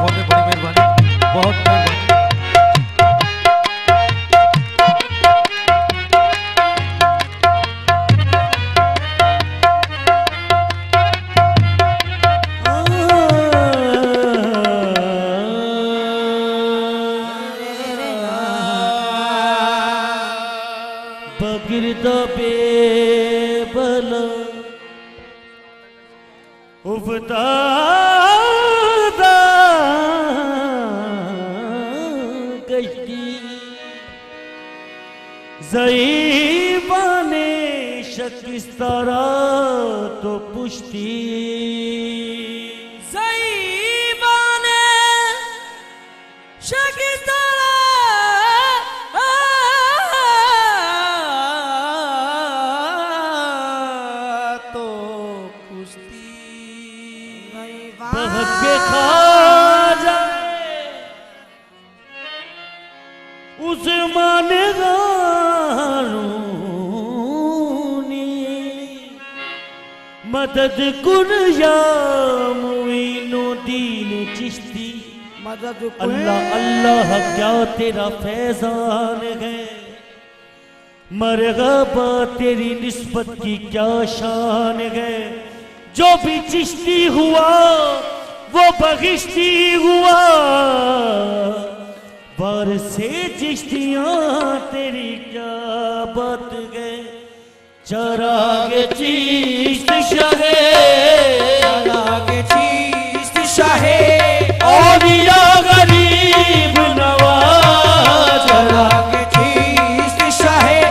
बहुत बड़ी मेहरबानी, बहुत मेहरबानी। गिरदा बेबल उफतादा कश्ती ज़ईबाने शकिस्तारा तो पुश्ती ज़ईबाने शकिस्तारा के खा जाए उस माने गारूनी मदद कुन या मुइनो दीन चिश्ती मदद अल्लाह अल्लाह क्या तेरा फैजान है मरहबा तेरी निस्बत की क्या शान है जो भी चिश्ती हुआ वो बगिश्ती हुआ बार से चिश्तियां तेरी क्या बात है चरागे चिश्त शाहे चरागे चिश्त शाहे औलिया गरीब नवाज चरागे चिश्त शाहे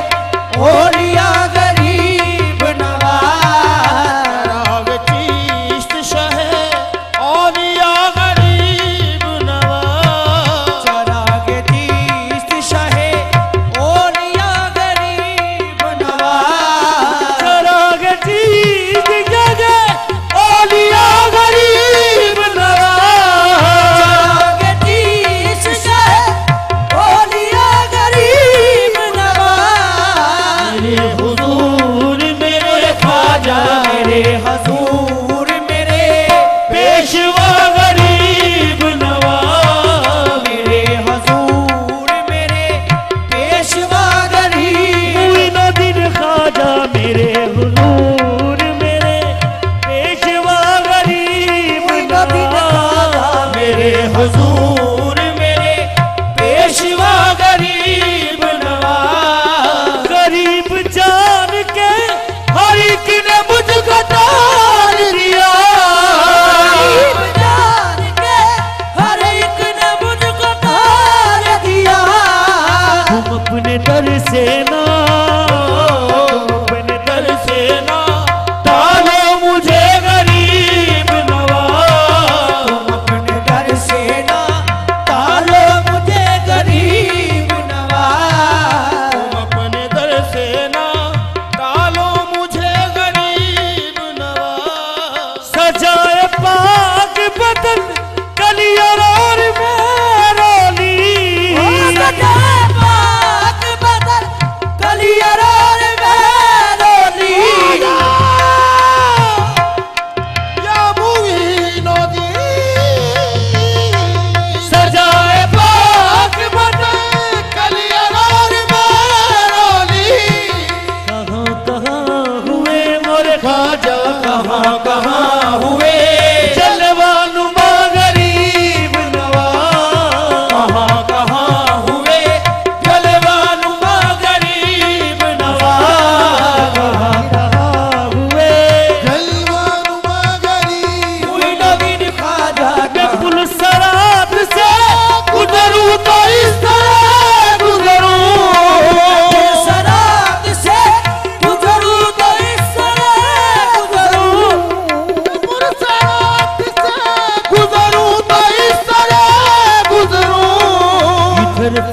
औलिया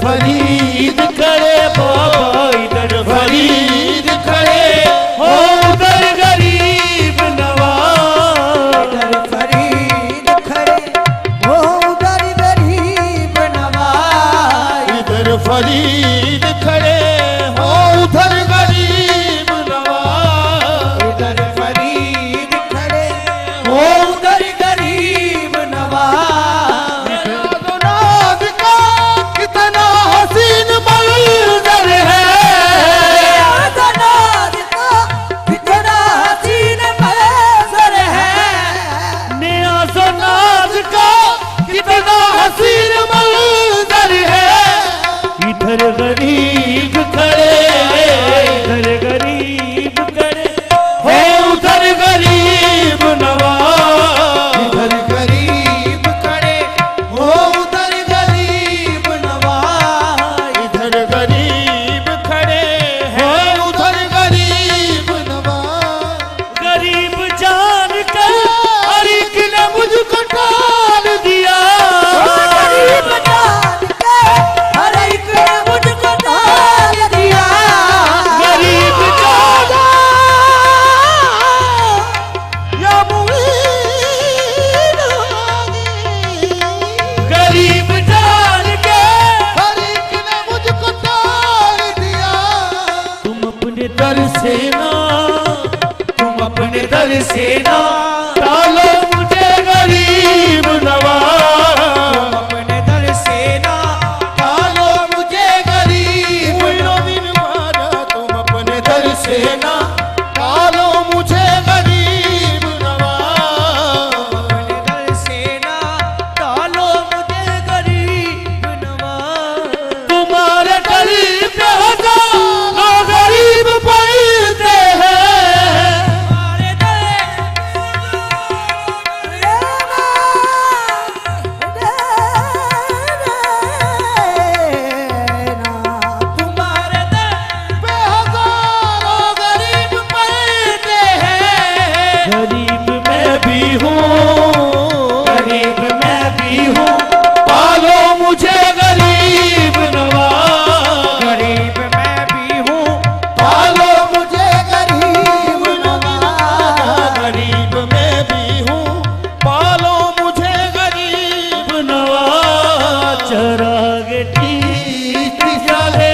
फरीद खड़े बाबा इधर फरीद खड़े हो उधर गरीब नवाज इधर फरीद खड़े हो उधर गरीब नवाज इधर फरीद खड़े हो उधर गरीब नवाज इधर फरीद खड़े हो उधर गरीब नवाज कितना हसीन मंजर है, इधर गरीब खड़े, इधर गरीब खड़े, हो उधर गरीब नवाज, इधर गरीब खड़े हो उधर गरीब नवाज, इधर गरीब खड़े हो हैं, उधर गरीब नवाज। गरीब जान कर हर एक ने मुझको टाल दिया, गरीब जान के हर एक ने मुझको टाल दिया। गरीब जान या मुईन आगे, गरीब जान के हर एक ने मुझको टाल दिया। तुम अपने दर से ना, तुम अपने दर से ना डालो मुझे गरीब नवाज, अपने दर से ना डालो मुझे गरीब नवाज, तुम अपने दर से ना डालो मुझे गरीब नवाज, अपने दर से ना डालो मुझे गरीब नवाज। तुम्हारे दर पे हजारों गरीब पड़ते हैं, हमारे तुम्हारे दर पे हजारों गरीब पड़ते हैं। गरीब मैं भी हूँ, गरीब मैं भी हूँ, पालो मुझे गरीब नवाज, गरीब मैं भी हूँ, पालो मुझे गरीब नवाज। गरीब मैं भी हूँ, पालो मुझे गरीब नवाज चराग ठीक चले